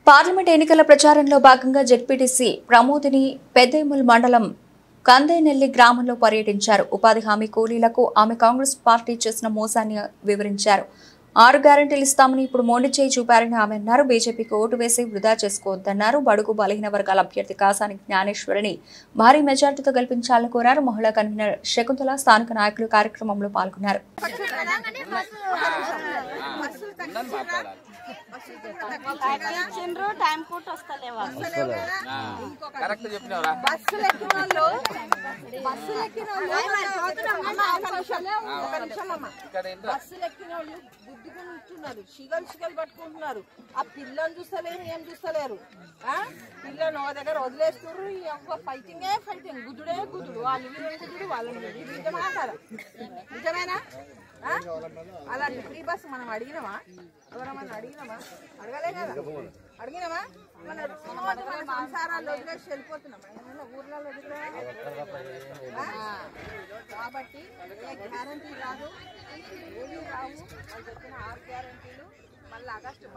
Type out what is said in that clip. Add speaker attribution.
Speaker 1: Parliament ఎన్నికల ప్రచారంలో భాగంగా జెడ్పీటీసీ ప్రమోదిని పెద్దేముల్ మండలం కందేనెల్లి గ్రామంలో పర్యటించారు. ఉపాధి హామీ కూలీలకు ఆమె కాంగ్రెస్ పార్టీ చేసిన మోసాన్ని వివరించారు. 6 గ్యారెంటీలు ఇస్తామని ఇప్పుడు మొండి చేయి చూపారని ఆమె అన్నారు. బీజేపీకి ఓటు వేసి వృధా చేసుకోవద్దన్నారు. బడుగు బలహీన వర్గాల అభ్యర్థి కాసాని జ్ఞానేశ్వరిని భారీ మెజార్టీతో గెలిపించాలని కోరారు. మహిళా కన్వీనర్ శకుంతల, స్థానిక నాయకులు కార్యక్రమంలో పాల్గొన్నారు.
Speaker 2: షిగలు పట్టుకుంటున్నారు. ఆ పిల్లని చూస్తలేరు, ఏం చూస్తలేరు. పిల్లని ఒక దగ్గర వదిలేస్తున్నారు. ఫైటింగే ఫైటింగ్, గుద్దుడే గుద్దుడు, వాళ్ళు గుద్దుడు, వాళ్ళని నిజమా కదా? నిజమేనా? అలాంటి ఫ్రీ బస్సు మనం అడిగినామా? ఎవరన్నా అడిగినామా? అడగలే కదా. అడిగినామా? మన సంసారాలు వదిలేసి వెళ్ళిపోతున్నామా? ఏమైనా ఊర్లలో కాబట్టి ఏ గ్యారంటీ రాదు, ఏమీ రావు. వాళ్ళు చెప్పిన 6 గ్యారంటీలు మళ్ళీ ఆగస్టు